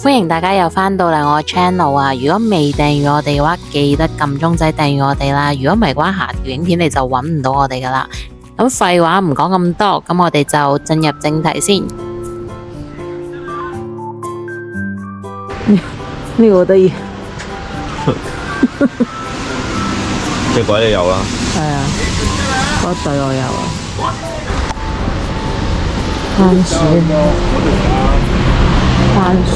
歡迎大家又返到嚟我 channel 啊！如果未訂閱我哋嘅話，記得撳鐘仔訂閱我哋啦。如果唔係嘅話，下條影片你就揾唔到我哋噶啦。咁廢話唔講咁多，咁我哋就進入正題先。呢個好得意，隻鬼你有啦？係啊，嗰對我有啊。番薯，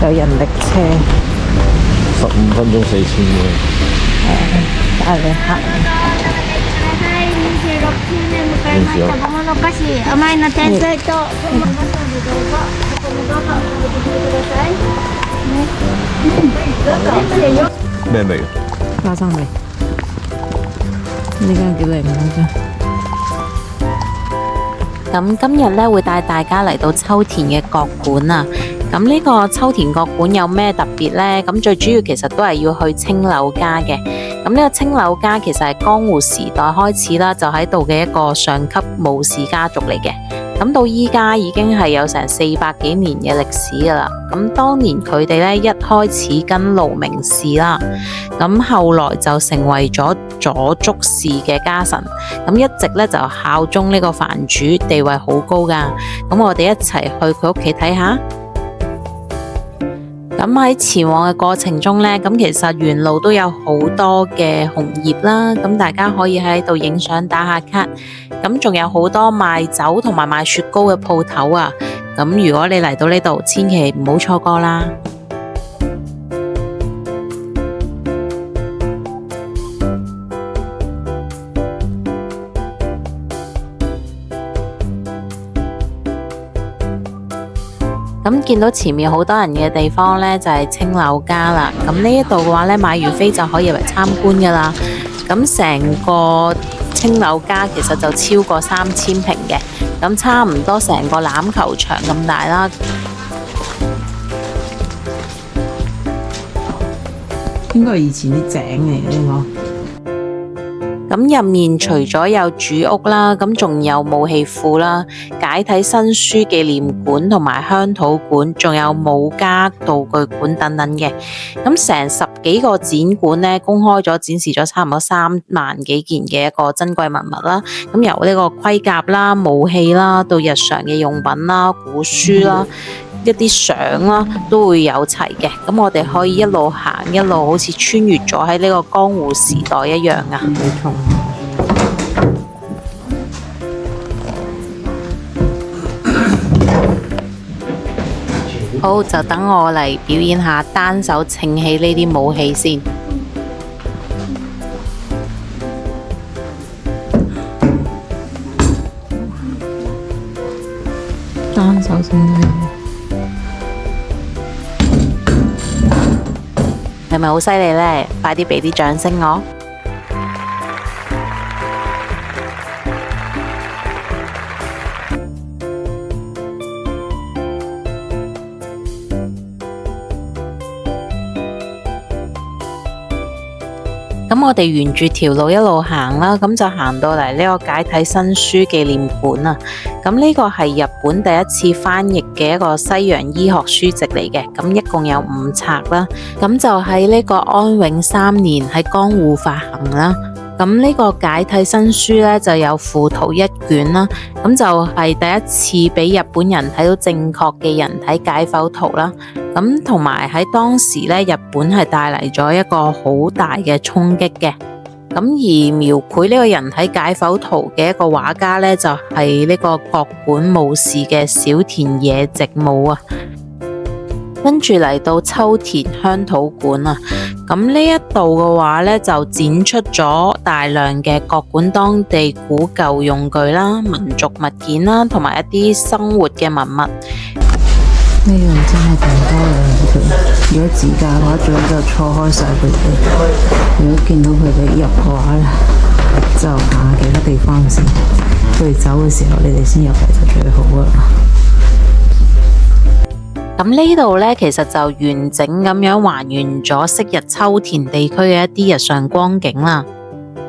有人力車15分鐘4000嘅。帶你行。26日迎えました桃の菓子、甘いの天才と、咩味？花生味。呢間幾靚嘅。咁今日咧會帶大家嚟到秋田嘅角館啊！咁呢個秋田角館有咩特別呢？咁最主要其實都係要去青柳家嘅。咁呢個青柳家其實係江戶時代開始啦，就喺度嘅一個上級武士家族嚟嘅。咁到依家已經係有成400幾年嘅歷史噶啦。咁當年佢哋咧一開始跟盧明氏啦，咁後來就成為咗佐竹氏嘅家臣。咁一直咧就效忠呢個藩主，地位好高噶。咁我哋一齊去佢屋企睇下。咁喺前往嘅過程中呢，咁其實沿路都有好多嘅紅葉啦，咁大家可以喺度影相打下卡。咁仲有好多賣酒同埋賣雪糕嘅鋪頭啊，咁如果你嚟到呢度，千祈唔好錯過啦。咁見到前面好多人嘅地方呢，就係青柳家啦。咁呢一度嘅話呢，買完飛就可以嚟參觀噶啦。咁成個青柳家其實就超過3000坪嘅，咁差唔多成個欖球場咁大啦。應該係以前啲井嚟嘅呢個。咁入面除咗有主屋啦，咁仲有武器庫啦、解體新書紀念館同埋鄉土館，仲有武家道具館等等嘅。咁成10幾個展館呢，公開咗展示咗差唔多3萬幾件嘅一個珍貴文物啦。咁由呢個盔甲啦、武器啦，到日常嘅用品啦、古書啦。一啲相啦都會有齊嘅，咁我哋可以一路行一路好似穿越咗喺呢個江戶時代一樣啊！好，就等我嚟表演下單手撐起呢啲武器先。單手撐起。係咪好犀利呢？快啲俾啲掌聲我！咁我哋沿住條路一路行啦，咁就行到嚟呢個解體新書紀念館啊！咁呢個係日本第一次翻譯嘅一個西洋醫學書籍嚟嘅，咁一共有5冊啦。咁就喺呢個安永3年喺江戶發行啦。咁呢個解體新書呢，就有附圖1卷啦，咁就係第一次俾日本人睇到正確嘅人體解剖圖啦。咁同埋喺當時呢，日本係帶嚟咗一個好大嘅衝擊嘅。咁而描繪呢個人體解剖圖嘅一個畫家呢，就係呢個角館武士嘅小田野直武啊。跟住嚟到秋田鄉土館啊，咁呢一度嘅話呢，就展出咗大量嘅角館當地古舊用具啦、民族物件啦，同埋一啲生活嘅文物。呢樣真係咁多樣，如果自駕嘅話，最好就錯開晒佢哋。如果見到佢哋入嘅話咧，就行下其他地方先。佢哋走嘅時候，你哋先入嚟就最好啦。咁呢度呢，其實就完整咁樣還原咗昔日秋田地區嘅一啲日常光景啦。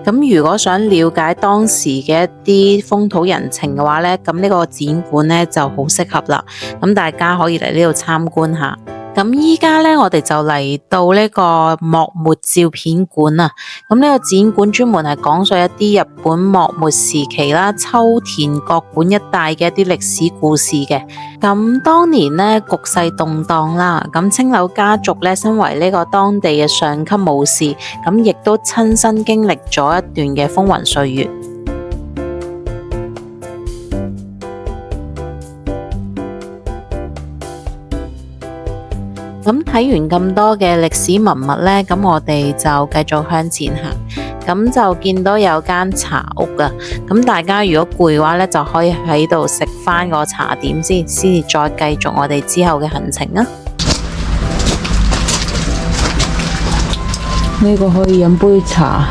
咁如果想了解當時嘅一啲風土人情嘅話呢，咁呢個展館呢就好適合啦。咁大家可以嚟呢度參觀下。咁依家呢，我哋就嚟到呢個幕末照片館啊。咁呢個展館專門係講述一啲日本幕末時期啦、秋田國館一帶嘅一啲歷史故事嘅。咁當年呢，局勢動盪啦，咁青柳家族呢，身為呢個當地嘅上級武士，咁亦都親身經歷咗一段嘅風雲歲月。咁睇完咁多嘅歷史文物呢，咁我哋就繼續向前行，咁就見到有間茶屋㗎。咁大家如果攰嘅話呢，就可以喺度食返個茶點先至再繼續我哋之後嘅行程啊。呢個可以飲杯茶，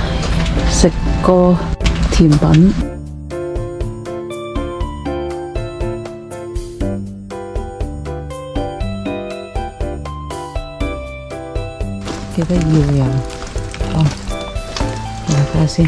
食個甜品。記得要人，睇下先。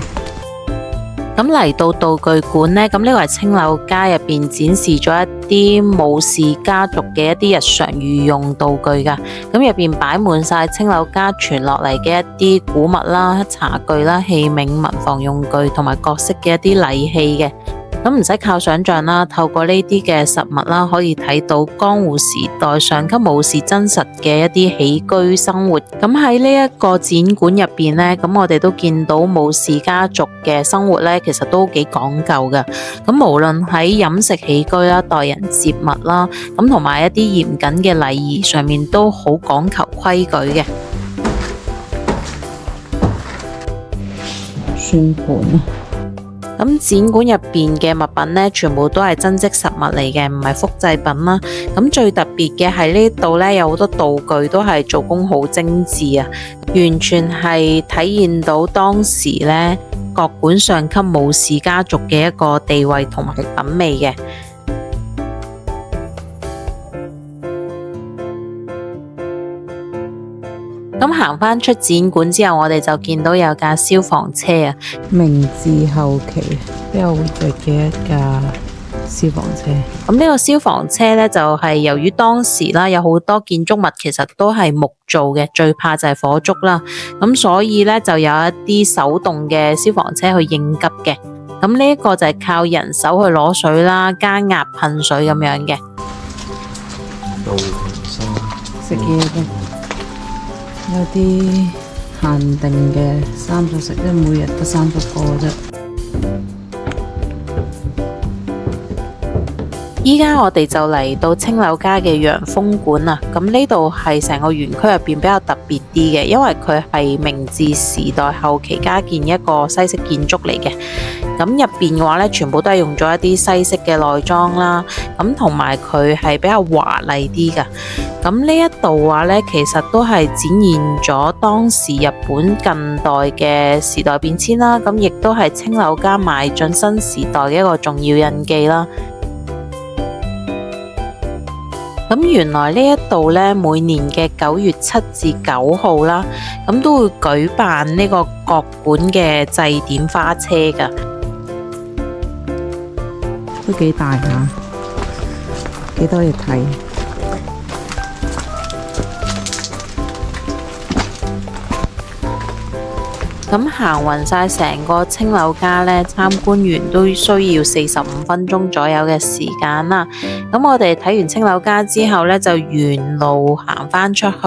咁嚟到道具館呢，咁呢個係青柳街入邊展示咗一啲武士家族嘅一啲日常御用道具㗎。咁入邊擺滿晒青柳家傳落嚟嘅一啲古物啦、茶具啦、器皿、文房用具同埋各式嘅一啲禮器嘅。咁唔使靠想像啦，透過呢啲嘅實物啦，可以睇到江戶時代上級武士真實嘅一啲起居生活。咁喺呢一個展館入邊呢，咁我哋都見到武士家族嘅生活呢，其實都幾講究㗎。咁無論喺飲食起居啦、待人接物啦，咁同埋一啲嚴謹嘅禮儀上面都好講求規矩嘅。算盤啊！咁展館入邊嘅物品呢，全部都係真跡實物嚟嘅，唔係複製品啦。咁最特別嘅係呢度呢，有好多道具都係做工好精緻啊，完全係體現到當時呢國館上級武士家族嘅一個地位同埋品味嘅。咁行返出展館之後，我哋就見到有架消防車啊，明治後期比較活躍嘅一架消防車。咁呢個消防車呢，就係由於當時啦有好多建築物其實都係木做嘅，最怕就係火燭啦。咁所以呢，就有一啲手動嘅消防車去應急嘅。咁呢一個就係靠人手去攞水啦，加壓噴水咁樣嘅。食嘢嘅。有啲限定嘅30食，即係每日得30個啫。依家我哋就嚟到青柳街嘅洋風館啊！咁呢度係成個園區入邊比較特別啲嘅，因為佢係明治時代後期加建一個西式建築嚟嘅。咁入邊嘅話呢，全部都係用咗一啲西式嘅內裝啦，咁同埋佢係比較華麗啲㗎。咁呢一度話呢，其實都係展現咗當時日本近代嘅時代變遷啦，咁亦都係青柳街邁進新時代嘅一個重要印記啦。咁原來呢一度呢，每年嘅9月7至9號啦，咁都會舉辦呢個國館嘅祭典花車㗎，都幾大下，幾多嘢睇。咁行勻晒成個青柳街呢，參觀完都需要45分鐘左右嘅時間啦。咁我哋睇完青柳街之後呢，就沿路行返出去。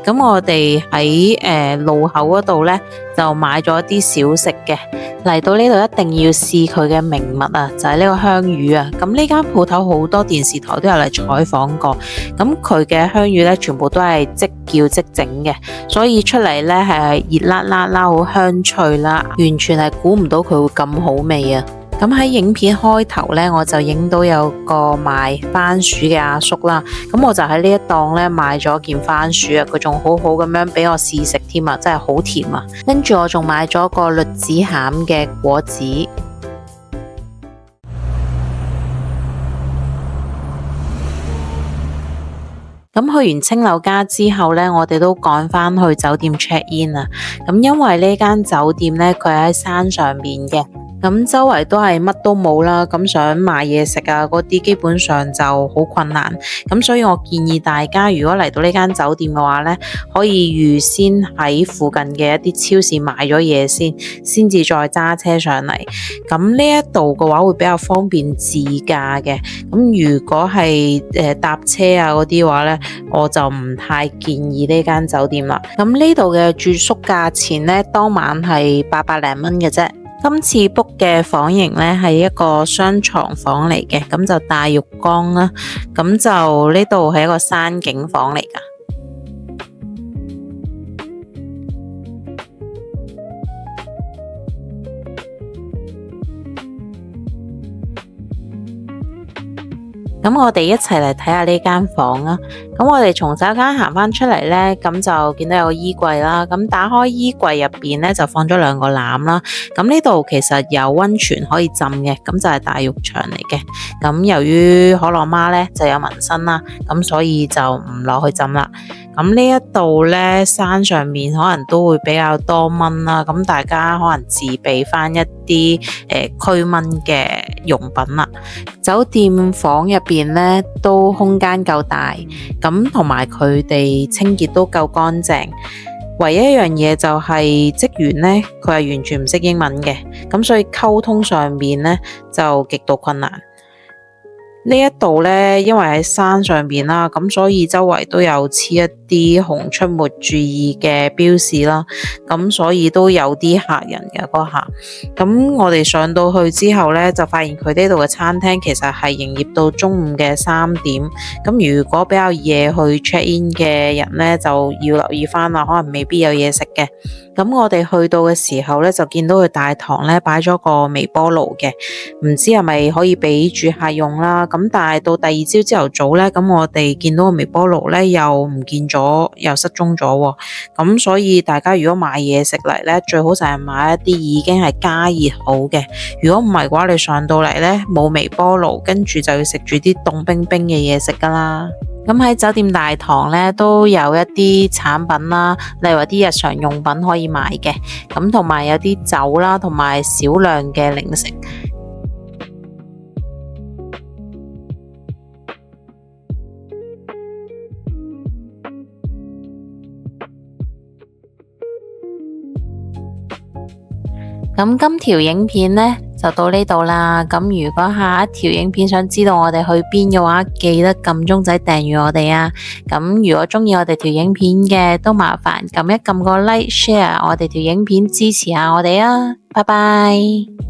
咁我哋喺路口嗰度呢，就買咗啲小食嘅。嚟到呢度一定要試佢嘅名物啊，就係呢個香魚啊。咁呢間鋪頭好多電視台都有嚟採訪過。咁佢嘅香魚呢，全部都係即叫即整嘅，所以出嚟呢係熱辣辣啦，好香脆啦，完全係估唔到佢會咁好味啊！咁喺影片開頭呢，我就影到有個賣番薯嘅阿叔啦，咁我就喺呢一檔呢買咗件番薯啊，佢仲好好咁樣俾我試食添啊，真係好甜啊！跟住我仲買咗個栗子餡嘅果子。咁去完青柳家之後呢，我哋都趕返去酒店 check in 啊。咁因為呢間酒店呢，佢係喺山上面嘅，咁周圍都係乜都冇啦，咁想買嘢食啊嗰啲基本上就好困難。咁所以我建議大家如果嚟到呢間酒店嘅話呢，可以預先喺附近嘅一啲超市買咗嘢先至再揸車上嚟。咁呢一度嘅話會比較方便自駕嘅。咁如果係搭車啊嗰啲話呢，我就唔太建議呢間酒店啦。咁呢度嘅住宿價錢呢，當晚係800零蚊嘅啫。今次 book 嘅房型呢係一個雙床房嚟嘅，咁就帶浴缸啦。咁就呢度係一個山景房嚟㗎。咁我哋一齊嚟睇下呢間房啊！咁我哋從洗手間行返出嚟呢，咁就見到有個衣櫃啦。咁打開衣櫃入邊呢，就放咗2個籃啦。咁呢度其實有溫泉可以浸嘅，咁就係大浴場嚟嘅。咁由於可樂媽呢就有紋身啦，咁所以就唔落去浸啦。咁呢一度呢，山上面可能都會比較多蚊啦，咁大家可能自備返一啲驅蚊嘅用品啦。酒店房入邊呢都空間夠大，咁同埋佢哋清潔都夠乾淨。唯一一樣嘢就係職員呢，佢係完全唔識英文嘅，咁所以溝通上面呢就極度困難。呢一度呢，因為喺山上邊啦，咁所以周圍都有黐一啲熊出沒注意嘅標示啦，咁所以都有啲嚇人嘅嗰下。咁我哋上到去之後呢，就發現佢呢度嘅餐廳其實係營業到中午嘅3點。咁如果比較夜去 check in 嘅人呢，就要留意返啦，可能未必有嘢食嘅。咁我哋去到嘅時候呢，就見到佢大堂呢擺咗個微波爐嘅，唔知係咪可以俾住客用啦。咁但係到第二朝頭早呢，咁我哋見到個微波爐呢又唔見咗，又失蹤咗喎。咁所以大家如果買嘢食嚟呢，最好就係買一啲已經係加熱好嘅。如果唔係嘅話，你上到嚟呢冇微波爐，跟住就要食住啲凍冰冰嘅嘢食噶啦。咁喺酒店大堂呢，都有一啲產品啦，例如話啲日常用品可以買嘅，咁同埋有啲酒啦，同埋少量嘅零食。咁今條影片呢就到呢度啦。咁如果下一條影片想知道我哋去邊嘅話，記得撳鐘仔訂閱我哋啊。咁如果中意我哋條影片嘅，都麻煩撳一撳個 like share 我哋條影片，支持下我哋啊。拜拜。